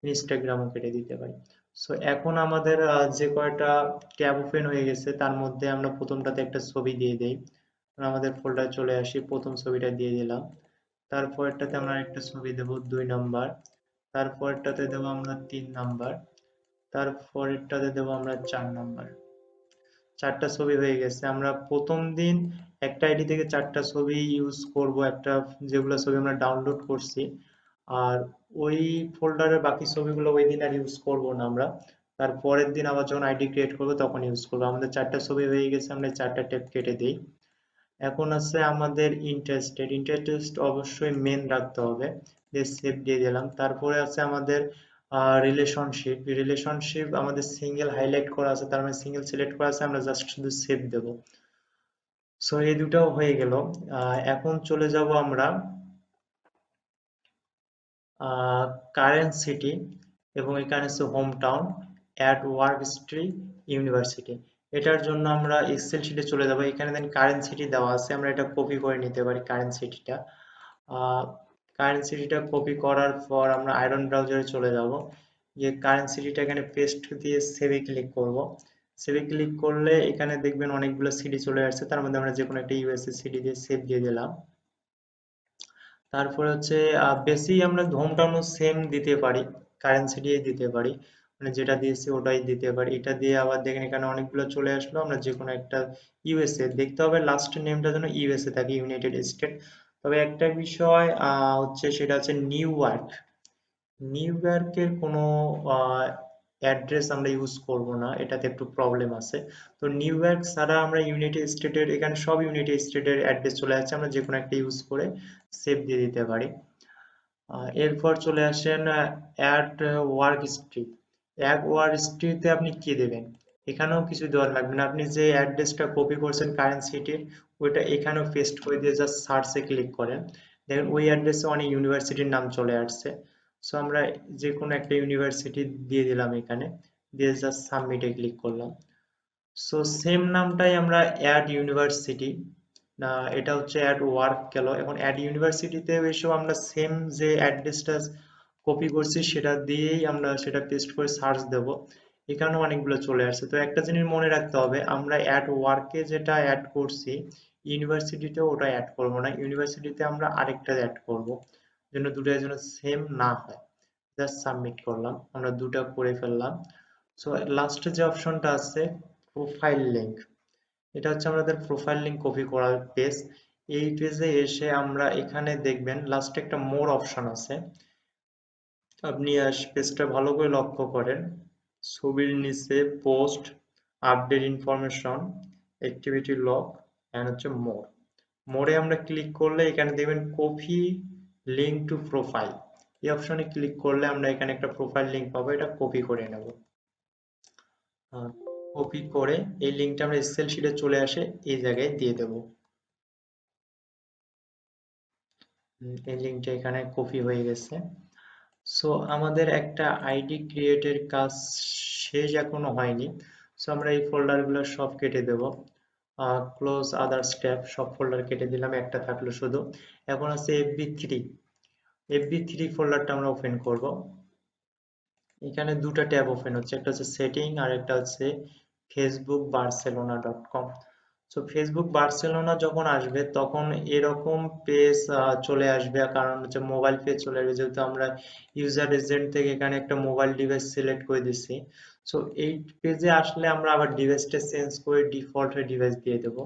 ইনস্টাগ্রামও কেটে দিতে পারি। সো এখন আমাদের যে কয়টা ট্যাব ওপেন হয়ে গেছে তার মধ্যে আমরা প্রথমটাতে একটা ছবি দিয়ে দেই। আমাদের ফোল্ডারে চলে আসি, প্রথম ছবিটা দিয়ে দিলাম। তারপরটাতে আমরা একটা ছবি দেব 2 নাম্বার, তারপরটাতে দেব আমরা 3 নাম্বার, তারপরেরটাতে দেব আমরা 4 নাম্বার। চারটা ছবি হয়ে গেছে। আমরা প্রথম দিন একটা আইডি থেকে চারটা ছবি ইউজ করব, একটা যেগুলো ছবি আমরা ডাউনলোড করছি, আর ওই ফোল্ডারের বাকি ছবিগুলো ওই দিন আর ইউজ করব না আমরা, তার পরের দিন আবার যখন আইডি ক্রিয়েট করব তখন ইউজ করব। আমাদের চারটা ছবি হয়ে গেছে, আমরা চারটা ট্যাব কেটে দিই। এখন আছে আমাদের ইন্টারেস্টেড অবশ্যই মেন রাখতে হবে, যে সেভ দিয়ে দিলাম। তারপরে আছে আমাদের রিলেশনশিপ আমাদের সিঙ্গেল হাইলাইট করা আছে, তার মানে সিঙ্গেল সিলেক্ট করা আছে, আমরা জাস্ট শুধু সেভ দেব। সো এই দুটাও হয়ে গেল। এখন চলে যাব আমরা কারেন্ট সিটি, এবং এখানে আছে home town, add work history, university. এটার জন্য আমরা এক্সেল শিটে চলে যাব, এখানে দেন কারেন্ট সিটি দেওয়া আছে, আমরা এটা কপি করে নিতে পারি কারেন্ট সিটিটা। কারেন্ট সিটিটা কপি করার পর আমরা আয়রন ব্রাউজারে চলে যাব, যে কারেন্ট সিটিটা এখানে পেস্ট দিয়ে সেভে ক্লিক করব। সেভে ক্লিক করলে এখানে দেখবেন অনেকগুলো সিডি চলে আসছে, তার মধ্যে আমরা যে কোনো একটা ইউএসএ সিডি দিয়ে সেভ দিয়ে দিলাম। তারপরে হচ্ছে বেশি আমরা হোম টাউনও সেম দিতে পারি, কারেন্সি দিয়ে দিতে পারি। মানে যেটা দিয়েছি ওটাই দিতে পারি। এটা দিয়ে আবার দেখেন এখানে অনেকগুলো চলে আসলো, আমরা যে কোনো একটা ইউএসএ দেখতে হবে, লাস্ট নেমটা যেন ইউএসএ থাকে, ইউনাইটেড স্টেট। তবে একটা বিষয় হচ্ছে, সেটা হচ্ছে নিউ ইয়র্ক। নিউ ইয়র্কের কোনো অ্যাড্রেস আমরা ইউজ করব না, এটাতে একটু প্রবলেম আছে। তো নিউ ইয়র্ক ছাড়া আমরা ইউনাইটেড স্টেটের, এখানে সব ইউনাইটেড স্টেটের অ্যাড্রেস চলে যাচ্ছে, আমরা যে কোনো একটা ইউজ করে সেভ দিয়ে দিতে পারি। এরপর চলে আসেন add work street. Add work স্ট্রিটে আপনি কি দেবেন? এখানেও কিছু দেওয়ার লাগবে না, আপনি যে অ্যাড্রেসটা কপি করছেন কারেন্ট সিটির, ওইটা এখানেও পেস্ট করে দিয়ে জাস্ট সার্চে ক্লিক করেন, দেখেন ওই অ্যাড্রেসে অনেক ইউনিভার্সিটির নাম চলে আসছে। সো আমরা যে কোনো একটা ইউনিভার্সিটি দিয়ে দিলাম এখানে, দিয়ে জাস্ট সাবমিটে ক্লিক করলাম। সো সেম নামটাই আমরা অ্যাড ইউনিভার্সিটি, না এটা হচ্ছে অ্যাড ওয়ার্ক গেল, এখন অ্যাড ইউনিভার্সিটিতে এসেও আমরা সেম যে অ্যাড্রেসটা কপি করছি সেটা দিয়েই আমরা সেটা পেস্ট করে সার্চ দেব, এখানেও অনেকগুলো চলে আসছে। তো একটা জিনিস মনে রাখতে হবে, আমরা অ্যাড ওয়ার্কে যেটা অ্যাড করছি ইউনিভার্সিটিতেও ওটা অ্যাড করব না, ইউনিভার্সিটিতে আমরা আরেকটা অ্যাড করব, যেন দুটোর যেন সেম না হয়। জাস্ট সাবমিট করলাম, আমরা দুটো করে ফেললাম। সো লাস্টে যে অপশনটা আছে প্রোফাইল লিংক, এটা হচ্ছে আমাদের প্রোফাইল লিংক কপি করার পেজ। এই পেজে এসে আমরা এখানে দেখবেন লাস্টে একটা মোর অপশন আছে, আপনি পেজটা ভালো করে লক্ষ্য করেন, ছবির নিচে post, update information, activity log and হচ্ছে মোর। মোরে আমরা ক্লিক করলে এখানে দেখবেন কপি লিংক টু প্রোফাইল, এই অপশনে ক্লিক করলে আমরা এখানে একটা প্রোফাইল লিংক পাবো, এটা কপি করে নেব। কপি করে এই লিংকটা আমরা এক্সেল শিটে চলে আসে এই জায়গায় দিয়ে দেব। এই লিংকটা এখানে কপি হয়ে গেছে। সো আমাদের একটা আইডি ক্রিয়েটের কাজ শেষ এখনো হয়নি। সো আমরা এই ফোল্ডারগুলো সব কেটে দেব, ক্লোজ আদার স্টেপ, সব ফোল্ডার কেটে দিলাম, একটা থাকলো শুধু। এখন আছে FB3, FB3 ফোল্ডারটা আমরা ওপেন করব। এখানে দুটো ট্যাব ওপেন হচ্ছে, একটা হচ্ছে সেটিং আর একটা হচ্ছে facebook.barcelona.com। সো ফেসবুক বার্সেলোনা যখন আসবে তখন এরকম পেজ চলে আসবে, কারণ হচ্ছে মোবাইল পেজ চলে আসবে, যেহেতু আমরা ইউজার এজেন্ট থেকে এখানে একটা মোবাইল ডিভাইস সিলেক্ট করে দিচ্ছি। সো এই পেজে আসলে আমরা আবার ডিভাইসটা চেঞ্জ করে ডিফল্ট ডিভাইস দিয়ে দেব।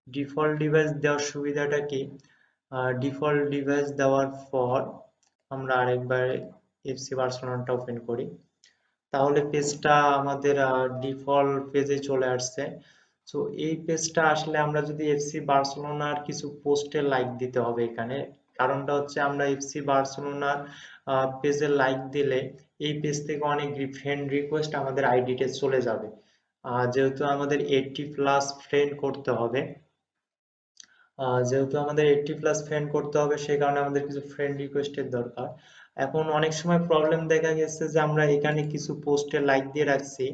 ডিফল্ট ডিভাইস দেওয়ার সুবিধাটা কি, ডিফল্ট ডিভাইস দেওয়ার পর আমরা আরেকবার এফসি বার্সেলোনাটা ওপেন করি, তাহলে পেজটা আমাদের ডিফল্ট পেজে চলে আসছে। তো এই পেজটা আসলে আমরা যদি এফসি বার্সেলোনার কিছু পোস্টে লাইক দিতে হবে এখানে, কারণটা হচ্ছে আমরা এফসি বার্সেলোনার পেজে লাইক দিলে এই পেজ থেকে অনেক ফ্রেন্ড রিকোয়েস্ট আমাদের আইডিতে চলে যাবে, যেহেতু আমাদের 80+ ফ্রেন্ড করতে হবে, যেহেতু আমাদের 80+ ফ্রেন্ড করতে হবে, সেই কারণে আমাদের কিছু ফ্রেন্ড রিকোয়েস্টের দরকার। এখন অনেক সময় প্রবলেম দেখা গেছে যে আমরা এখানে কিছু পোস্টে লাইক দিয়ে রাখছি,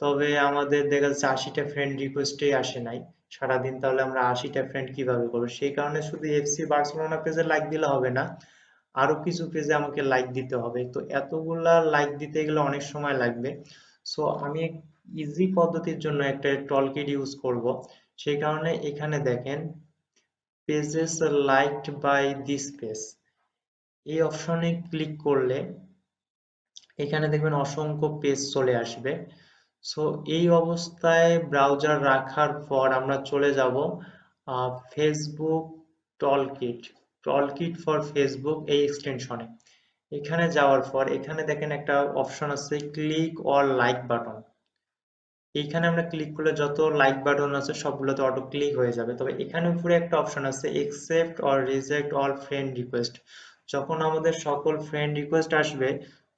তবে আমাদের দেখা যাচ্ছে 80টা ফ্রেন্ড রিকোয়েস্টই আসে নাই সারাদিন, তাহলে আমরা 80টা ফ্রেন্ড কিভাবে করবো? সেই কারণে শুধু এফসি বার্সেলোনা পেজে লাইক দিলে হবে না, আরো কিছু পেজে আমাকে লাইক দিতে হবে। তো এতগুলা লাইক দিতে গেলে অনেক সময় লাগবে। সো আমি ইজি পদ্ধতির জন্য একটা টলকিট ইউজ করব, সেই কারণে এখানে দেখেন pages liked by this page, এই অপশনে ক্লিক করলে এখানে দেখবেন অসংখ্য পেজ চলে আসবে। সো এই অবস্থায় ব্রাউজার রাখার পর আমরা চলে যাব ফেসবুক টলকিট, টলকিট ফর ফেসবুক এই এক্সটেনশনে। এখানে যাওয়ার পর এখানে দেখেন একটা অপশন আছে ক্লিক অর লাইক বাটন, এইখানে আমরা ক্লিক করলে যত লাইক বাটন আছে সবগুলোতে অটো ক্লিক হয়ে যাবে। তবে এখানে উপরে একটা অপশন আছে accept or reject all friend request, যখন আমাদের সকল ফ্রেন্ড রিকোয়েস্ট আসবে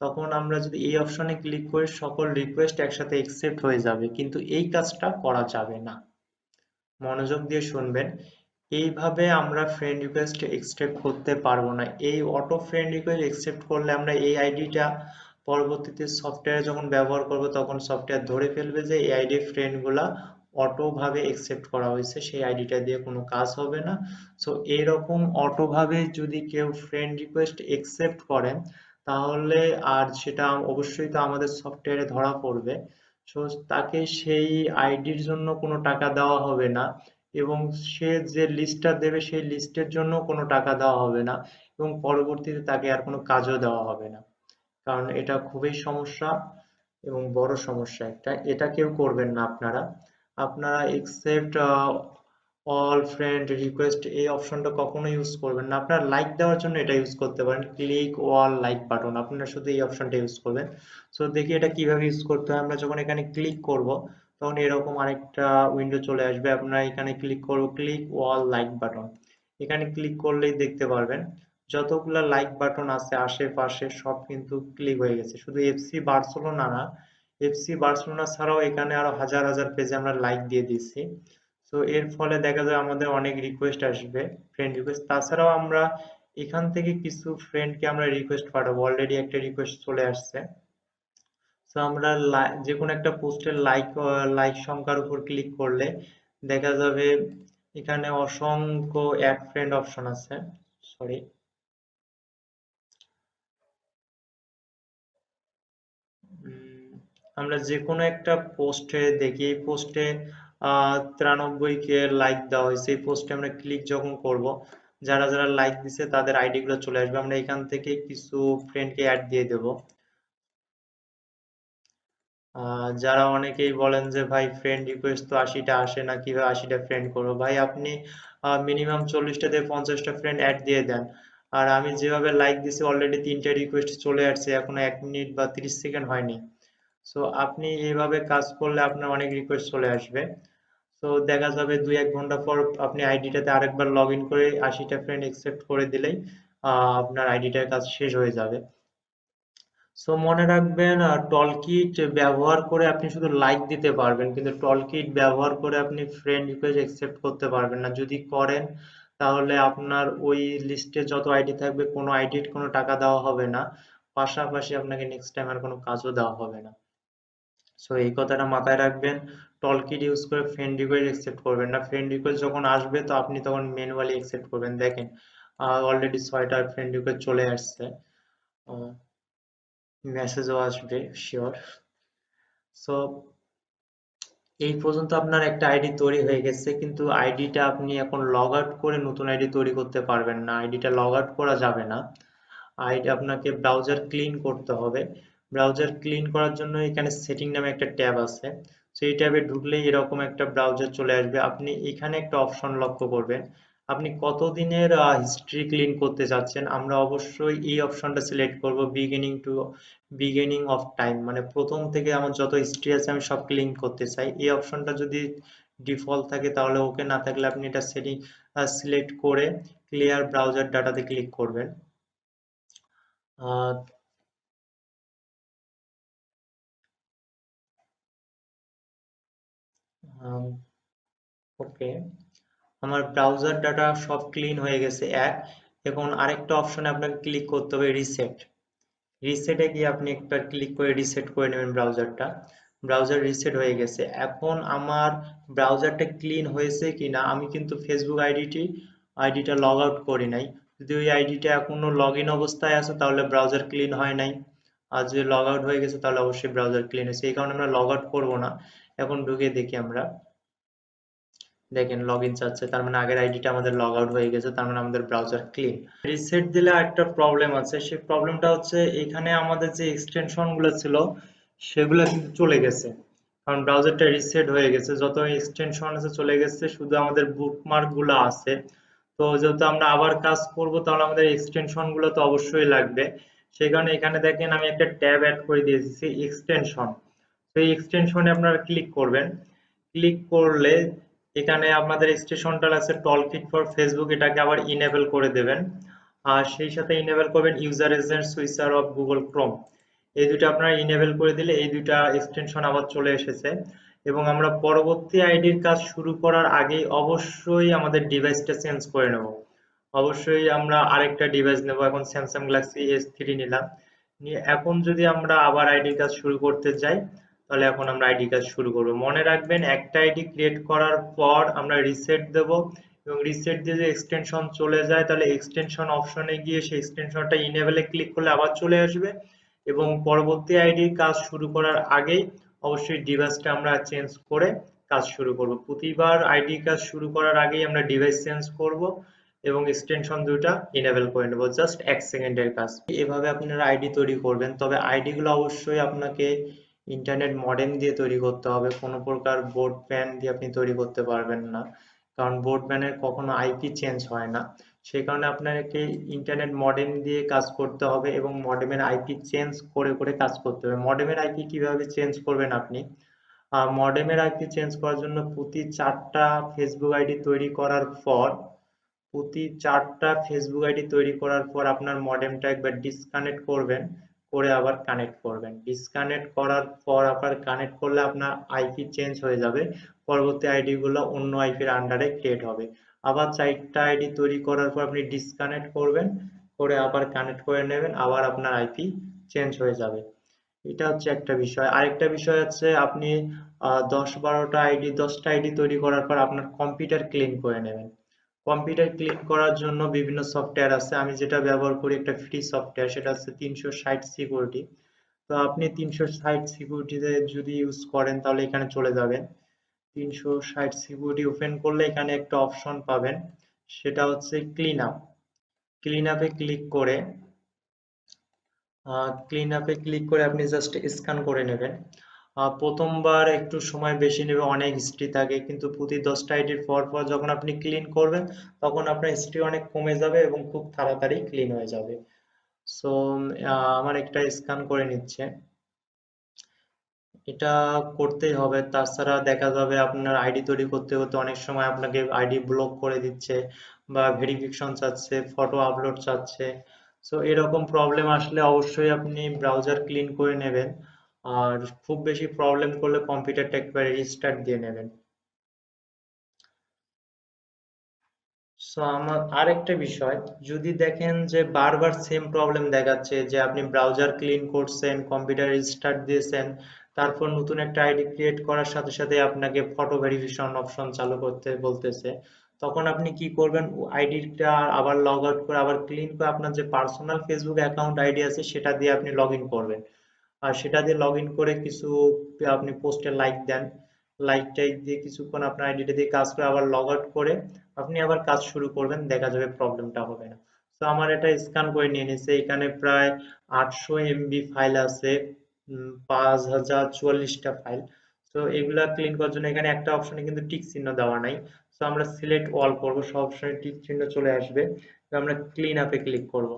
তখন আমরা যদি এই অপশনে ক্লিক করি সকল রিকোয়েস্ট একসাথে একসেপ্ট হয়ে যাবে, কিন্তু এই কাজটা করা যাবে না, মনোযোগ দিয়ে শুনবেন। এইভাবে আমরা ফ্রেন্ড রিকোয়েস্ট একসেপ্ট করতে পারবো না, এই অটো ফ্রেন্ড রিকোয়েস্ট একসেপ্ট করলে আমরা এই আইডিটা পরবর্তীতে সফটওয়্যারে যখন ব্যবহার করব তখন সফটওয়্যার ধরে ফেলবে যে এই আইডি ফ্রেন্ড গুলা অটো ভাবে একসেপ্ট করা হয়েছে, সেই আইডিটা দিয়ে কোনো কাজ হবে না। সো এইরকম অটো ভাবে যদি কেউ ফ্রেন্ড রিকোয়েস্ট একসেপ্ট করেন তাহলে আর সেটা অবশ্যই তো আমাদের সফটওয়্যারে ধরা পড়বে। সো তাকে সেই আইডির জন্য কোনো টাকা দেওয়া হবে না, এবং সে যে লিস্টটা দেবে সেই লিস্টের জন্য কোনো টাকা দেওয়া হবে না, এবং পরবর্তীতে তাকে আর কোনো কাজও দেওয়া হবে না, কারণ এটা খুবই সমস্যা। এবং বড় সমস্যা একটা, এটা কেউ করবেন না আপনারা। আপনারা একসেপ্ট অল ফ্রেন্ড রিকোয়েস্ট এই অপশনটা কখনো ইউজ করবেন না। আপনারা লাইক দেওয়ার জন্য এটা ইউজ করতে পারেন, ক্লিক অল লাইক বাটন, আপনারা শুধু এই অপশনটা ইউজ করবেন। সো দেখি এটা কিভাবে ইউজ করতে হয়। আমরা যখন এখানে ক্লিক করব তখন এরকম আরেকটা উইন্ডো চলে আসবে, আপনারা এখানে ক্লিক করব ক্লিক অল লাইক বাটন। এখানে ক্লিক করলেই দেখতে পারবেন যতগুলা লাইক বাটন আছে আশেপাশে সব কিন্তু ক্লিক হয়ে গেছে। শুধু এফসি বার্সেলোনা না, এফসি বার্সেলোনা ছাড়াও এখানে আরো হাজার হাজার পেজে আমরা লাইক দিয়ে দিচ্ছি। তো এর ফলে দেখা যায় আমাদের অনেক রিকোয়েস্ট আসবে, ফ্রেন্ড রিকোয়েস্ট। তাছাড়াও আমরা এখান থেকে কিছু ফ্রেন্ডকে আমরা রিকোয়েস্ট পাঠাবো, অলরেডি একটা রিকোয়েস্ট চলে আসছে। তো আমরা যে কোনো একটা পোস্টের লাইক সংখ্যার উপর ক্লিক করলে দেখা যাবে এখানে অসংখ্য অ্যাড ফ্রেন্ড অপশন আছে। সরি, আমরা যে কোনো একটা পোস্টে দেখি, এই পোস্টে 93 কে লাইক দেওয়া হয়েছে। এই পোস্টে আমরা ক্লিক যখন করব, যারা যারা লাইক দিছে তাদের আইডি গুলো চলে আসবে। আমরা এখান থেকে কিছু ফ্রেন্ডকে অ্যাড দিয়ে দেব। যারা অনেকেই বলেন যে ভাই ফ্রেন্ড রিকোয়েস্ট তো 80টা আসে না, কিভাবে 80টা ফ্রেন্ড করবো? ভাই আপনি মিনিমাম 40টা থেকে 50টা ফ্রেন্ড অ্যাড দিয়ে দেন। আর আমি যেভাবে লাইক দিছি অলরেডি 3টে রিকোয়েস্ট চলে আসছে, এখনো 1 মিনিট বা 30 সেকেন্ড হয়নি। সো আপনি এইভাবে কাজ করলে আপনার অনেক রিকোয়েস্ট চলে আসবে। তো দেখা যাবে 2-1 ঘন্টা পর আপনি আইডিটাতে আরেকবার লগ ইন করে 80টা ফ্রেন্ড একসেপ্ট করে দিলেই আপনার আইডিটার কাজ শেষ হয়ে যাবে। সো মনে রাখবেন টলকিট ব্যবহার করে আপনি শুধু লাইক দিতে পারবেন, কিন্তু টলকিট ব্যবহার করে আপনি ফ্রেন্ড রিকোয়েস্ট একসেপ্ট করতে পারবেন না। যদি করেন তাহলে আপনার ওই লিস্টে যত আইডি থাকবে কোনো আইডির কোনো টাকা দেওয়া হবে না, পাশাপাশি আপনাকে নেক্সট টাইম আর কোনো কাজও দেওয়া হবে না। সো এই কথাটা মাথায় রাখবেন, টলকিট ইউজ করে ফ্রেন্ড রিকোয়েস্ট একসেপ্ট করবেন না। ফ্রেন্ড রিকোয়েস্ট যখন আসবে তো আপনি তখন ম্যানুয়ালি একসেপ্ট করবেন। দেখেন অলরেডি 6টা ফ্রেন্ড রিকোয়েস্ট চলে আসছে, মেসেজও আসবে শিওর। সো এই পর্যন্ত আপনার একটা আইডি তৈরি হয়ে গেছে, কিন্তু আইডিটা আপনি এখন লগ আউট করে নতুন আইডি তৈরি করতে পারবেন না, আইডিটা লগ আউট করা যাবে না। আইডি আপনাকে ব্রাউজার ক্লিন করতে হবে। ব্রাউজার ক্লিন করার জন্য এখানে সেটিং নামে একটা ট্যাব আছে। সেই ট্যাবে ঢুকলেই এরকম একটা ব্রাউজার চলে আসবে। আপনি এখানে একটা অপশন লক্ষ্য করবেন, আপনি কতদিনের হিস্ট্রি ক্লিন করতে চাচ্ছেন। আমরা অবশ্যই এই অপশনটা সিলেক্ট করব, বিগিনিং অফ টাইম, মানে প্রথম থেকে আমার যত হিস্ট্রি আছে আমি সব ক্লিন করতে চাই। এই অপশনটা যদি ডিফল্ট থাকে তাহলে ওকে, না থাকলে আপনি এটা সেটিং সিলেক্ট করে ক্লিয়ার ব্রাউজার ডাটাতে ক্লিক করবেন। আহ ওকে, আমার ব্রাউজার ডাটা সব ক্লিন হয়ে গেছে এখন আরেকটা অপশনে আপনাকে ক্লিক করতে হবে, রিসেট। রিসেটে গিয়ে আপনি একবার ক্লিক করে রিসেট করে নেবেন ব্রাউজারটা। ব্রাউজার রিসেট হয়ে গেছে। এখন আমার ব্রাউজারটা ক্লিন হয়েছে কিনা, আমি কিন্তু ফেসবুক আইডিটা লগ আউট করি নাই। যদি ওই আইডিটা এখনো লগ ইন অবস্থায় আছে তাহলে ব্রাউজার ক্লিন হয় নাই, আর যদি লগ আউট হয়ে গেছে তাহলে অবশ্যই ব্রাউজার ক্লিন হয়েছে। এই কারণে আমরা লগ আউট করবো না। এখন ঢুকে দেখি আমরা, দেখেন লগ ইন চাচ্ছে, তার মানে আগের আইডিটা আমাদের লগ আউট হয়ে গেছে, তার মানে আমাদের ব্রাউজার ক্লিন। রিসেট দিলে একটা প্রবলেম আছে, সেই প্রবলেমটা হচ্ছে এখানে আমাদের যে এক্সটেনশন গুলো ছিল সেগুলো কিন্তু চলে গেছে, কারণ ব্রাউজারটা রিসেট হয়ে গেছে। যত এক্সটেনশন আছে চলে গেছে, শুধু আমাদের বুকমার্ক গুলো আছে। তো যেহেতু আমরা আবার কাজ করব তাহলে আমাদের এক্সটেনশন গুলো তো অবশ্যই লাগবে। সেই কারণে এখানে দেখেন আমি একটা ট্যাব অ্যাড করে দিয়েছি, এক্সটেনশন। তো এই এক্সটেনশনে আপনারা ক্লিক করবেন। ক্লিক করলে এখানে আপনাদের এক্সটেনশনটা আছে টলকিট ফর ফেসবুক, এটাকে আবার ইনেবল করে দেবেন। আর সেই সাথে ইনেবল করবেন user agent switcher of Google Chrome. এই দুটো আপনারা ইনেবল করে দিলে এই দুইটা এক্সটেনশন আবার চলে এসেছে। এবং আমরা পরবর্তী আইডির কাজ শুরু করার আগেই অবশ্যই আমাদের ডিভাইসটা চেঞ্জ করে নেব। অবশ্যই আমরা আরেকটা ডিভাইস নেব, এখন স্যামসাং গ্যালাক্সি S3 নিলাম। নিয়ে এখন যদি আমরা আবার আইডি কাজ শুরু করতে যাই তাহলে এখন আমরা আইডি কাজ শুরু করব। মনে রাখবেন একটা আইডি ক্রিয়েট করার পর আমরা রিসেট দেব, এবং রিসেট দিয়ে যে এক্সটেনশন চলে যায় তাহলে এক্সটেনশন অপশনে গিয়ে সেই এক্সটেনশনটা ইনেবলে ক্লিক করলে আবার চলে আসবে। এবং পরবর্তী আইডির কাজ শুরু করার আগেই অবশ্যই ডিভাইসটা আমরা চেঞ্জ করে কাজ শুরু করব। প্রতিবার আইডি কাজ শুরু করার আগেই আমরা ডিভাইস চেঞ্জ করব এবং এক্সটেনশন দুটা ইনেবল করে নেব, জাস্ট 1 সেকেন্ডের কাজ। এভাবে আপনারা আইডি তৈরি করবেন, তবে আইডি গুলো অবশ্যই আপনাকে ইন্টারনেট মডেম দিয়ে তৈরি করতে হবে, কোনো প্রকার ব্রডব্যান্ড দিয়ে আপনি তৈরি করতে পারবেন না, কারণ ব্রডব্যান্ডের কখনো আইপি চেঞ্জ হয় না। সেই কারণে আপনাকে ইন্টারনেট মডেম দিয়ে কাজ করতে হবে এবং মডেমের আইপি চেঞ্জ করে করে কাজ করতে হবে। মডেমের আইপি কিভাবে চেঞ্জ করবেন আপনি? মডেমের আইপি চেঞ্জ করার জন্য প্রতি চারটা ফেসবুক আইডি তৈরি করার পর আপনার মডেমটা একবার ডিসকানেক্ট করবেন, করে আবার কানেক্ট করবেন। ডিসকানেক্ট করার পর আবার কানেক্ট করলে আপনার আইপি চেঞ্জ হয়ে যাবে, পরবর্তী আইডি গুলো অন্য আইপির আন্ডারে ক্রিয়েট হবে। আবার চারটা আইডি তৈরি করার পর আপনি ডিসকানেক্ট করবেন, করে আবার কানেক্ট করে নেবেন, আবার আপনার আইপি চেঞ্জ হয়ে যাবে। এটা হচ্ছে একটা বিষয়। আরেকটা বিষয় হচ্ছে আপনি 10টা আইডি তৈরি করার পর আপনার কম্পিউটার ক্লিন করে নেবেন। কম্পিউটার ক্লিন করার জন্য বিভিন্ন সফটওয়্যার আছে, আমি যেটা ব্যবহার করি একটা ফ্রি সফটওয়্যার, সেটা হচ্ছে 360 সিকিউরিটি। তো আপনি 360 সিকিউরিটিতে যদি ইউজ করেন তাহলে এখানে চলে যাবেন। 360 সিকিউরিটি ওপেন করলে এখানে একটা অপশন পাবেন, সেটা হচ্ছে ক্লিন আপ। ক্লিন আপে ক্লিক করে আপনি জাস্ট স্ক্যান করে নেবেন। প্রথমবার একটু সময় বেশি নেবে, অনেক হিস্ট্রি থাকে, কিন্তু প্রতি 10টা আইডির পর পর যখন আপনি ক্লিন করবেন তখন আপনার হিস্ট্রি অনেক কমে যাবে এবং খুব তাড়াতাড়ি ক্লিন হয়ে যাবে। সো আমার একটা স্ক্যান করে নিচ্ছে, এটা করতেই হবে, তাছাড়া দেখা যাবে আপনার আইডি তৈরি করতে করতে অনেক সময় আপনাকে আইডি ব্লক করে দিচ্ছে বা ভেরিফিকেশন চাচ্ছে, ফটো আপলোড চাচ্ছে। সো এরকম প্রবলেম আসলে অবশ্যই আপনি ব্রাউজার ক্লিন করে নেবেন, আর খুব বেশি প্রবলেম করলে কম্পিউটারটা একবারে রিস্টার্ট দিয়ে নেবেন। সো আমার আরেকটা বিষয়, যদি দেখেন যে বারবার সেম প্রবলেম দেখাচ্ছে, যে আপনি ব্রাউজার ক্লিন করছেন, কম্পিউটার রিস্টার্ট দিয়েছেন, তারপর নতুন একটা আইডি ক্রিয়েট করার সাথে সাথে আপনাকে ফটো ভেরিফিকেশন অপশন চালু করতে বলতেছে, তখন আপনি কি করবেন? আইডিটা আবার লগ আউট করে আবার ক্লিন করে আপনার যে পার্সোনাল ফেসবুক অ্যাকাউন্ট আইডি আছে সেটা দিয়ে আপনি লগ ইন করবেন। আর সেটা দিয়ে লগ ইন করে কিছু আপনি পোস্টে লাইক দেন, লাইক টাইক দিয়ে কিছুক্ষণ আপনার আইডিটা দিয়ে কাজ করে আবার লগ আউট করে আপনি আবার কাজ শুরু করবেন, দেখা যাবে প্রবলেমটা হবে না। তো আমার এটা স্ক্যান করে নিয়ে নিছে, এখানে প্রায় 800 MB ফাইল আছে, 5044টা ফাইল। তো এগুলা ক্লিন করার জন্য এখানে একটা অপশনে কিন্তু টিক চিহ্ন দেওয়া নাই। তো আমরা সিলেক্ট অল করব, সব অপশনে টিক চিহ্ন চলে আসবে, তো আমরা ক্লিন আপে ক্লিক করব,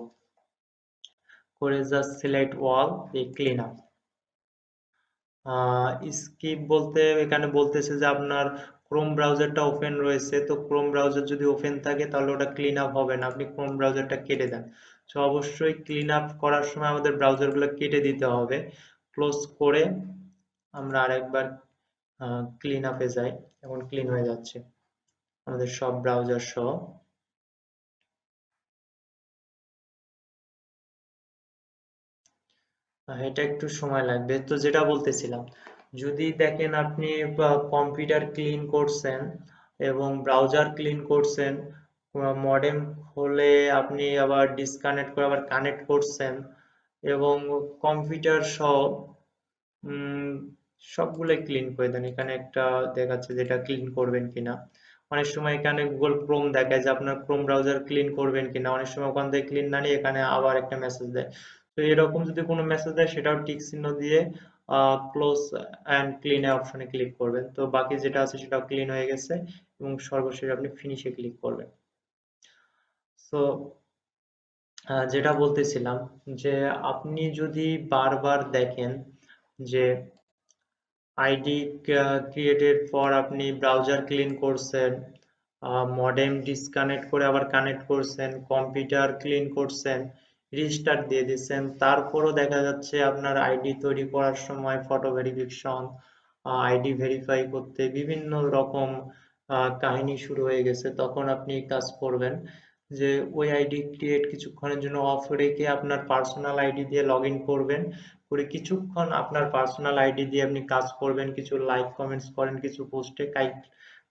করে জাস্ট সিলেক্ট অল, এই ক্লিন আপ। স্কিপ বলতে এখানে বলতেছে যে আপনার ক্রোম ব্রাউজারটা ওপেন রয়েছে, তো ক্রোম ব্রাউজার যদি ওপেন থাকে তাহলে ওটা ক্লিন আপ হবে না, আপনি ক্রোম ব্রাউজারটা কেটে দেন। তো অবশ্যই ক্লিন আপ করার সময় আমাদের ব্রাউজারগুলো কেটে দিতে হবে। ক্লোজ করে আমরা আরেকবার ক্লিন আপে যাই, এখন ক্লিন হয়ে যাচ্ছে আমাদের সব ব্রাউজার সহ। এটা একটু সময় লাগবে। তো যেটা বলতেছিলাম, যদি দেখেন আপনি কম্পিউটার ক্লিন করছেন এবং ব্রাউজার ক্লিন করছেন, মডেম খুলে আপনি আবার ডিসকানেক্ট করে আবার কানেক্ট করছেন এবং কম্পিউটার সহ উম, সবগুলোই ক্লিন করে দেন, এখানে একটা দেখাচ্ছে যেটা ক্লিন করবেন কিনা। অনেক সময় এখানে গুগল ক্রোম দেখায় যে আপনার ক্রোম ব্রাউজার ক্লিন করবেন কিনা, অনেক সময় ওখান থেকে ক্লিন না নিয়ে এখানে আবার একটা মেসেজ দেয়। তো এরকম যদি কোনো মেসেজ দেয় সেটাও টিক চিহ্ন দিয়ে ক্লোজ অ্যান্ড ক্লিন অপশনে ক্লিক করবেন, তো বাকি যেটা আছে সেটাও ক্লিন হয়ে গেছে এবং সর্বশেষ আপনি ফিনিশে ক্লিক করবেন। তো যেটা বলতেছিলাম, যে আপনি যদি বারবার দেখেন যে আইডি ক্রিয়েটেড পর আপনি ব্রাউজার ক্লিন করছেন, মডেম ডিসকানেক্ট করে আবার কানেক্ট করছেন, কম্পিউটার ক্লিন করছেন, রিস্টার্ট দিয়ে দিচ্ছেন, তারপরও দেখা যাচ্ছে আপনার আইডি তৈরি করার সময় ফটো ভেরিফিকেশন, আইডি ভেরিফাই করতে বিভিন্ন রকম কাহিনী শুরু হয়ে গেছে, তখন আপনি কাজ করবেন যে ওই আইডি ক্রিয়েট কিছুক্ষণের জন্য অফ রেখে আপনার পার্সোনাল আইডি দিয়ে লগ ইন করবেন, করে কিছুক্ষণ আপনার পার্সোনাল আইডি দিয়ে আপনি কাজ করবেন, কিছু লাইক কমেন্টস করেন, কিছু পোস্টে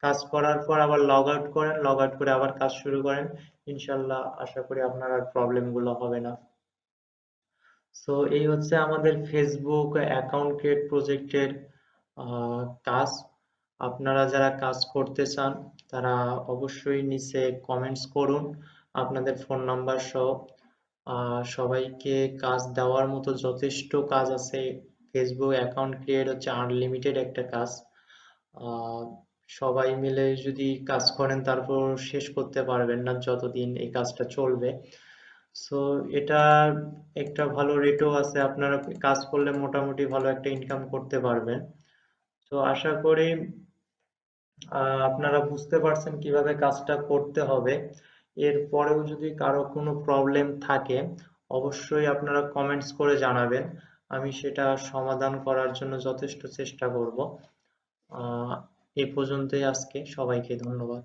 কাজ করার পর আবার লগ আউট করেন, লগ আউট করে আবার কাজ শুরু করেন। ইনশাল্লাহ আশা করি আপনার আর প্রবলেম গুলো হবে না। সো এই হচ্ছে আমাদের ফেসবুক অ্যাকাউন্ট ক্রিয়েট প্রজেক্টের কাজ। আপনারা যারা কাজ করতে চান তারা অবশ্যই নিচে কমেন্টস করুন আপনাদের ফোন নাম্বার সহ। সবাইকে কাজ দেওয়ার মতো যথেষ্ট কাজ আছে ফেসবুক অ্যাকাউন্ট ক্রিয়েট হচ্ছে আনলিমিটেড একটা কাজ। আহ, সবাই মিলে যদি কাজ করেন তারপর শেষ করতে পারবেন না যতদিন এই কাজটা চলবে। সো এটা একটা ভালো রেটও আছে, আপনারা কাজ করলে মোটামুটি ভালো একটা ইনকাম করতে পারবেন। তো আশা করি আপনারা বুঝতে পারছেন কিভাবে কাজটা করতে হবে। এরপরেও যদি কারো কোনো প্রবলেম থাকে অবশ্যই আপনারা কমেন্টস করে জানাবেন, আমি সেটা সমাধান করার জন্য যথেষ্ট চেষ্টা করব। এ পর্যন্তই আজকে, সবাইকে ধন্যবাদ।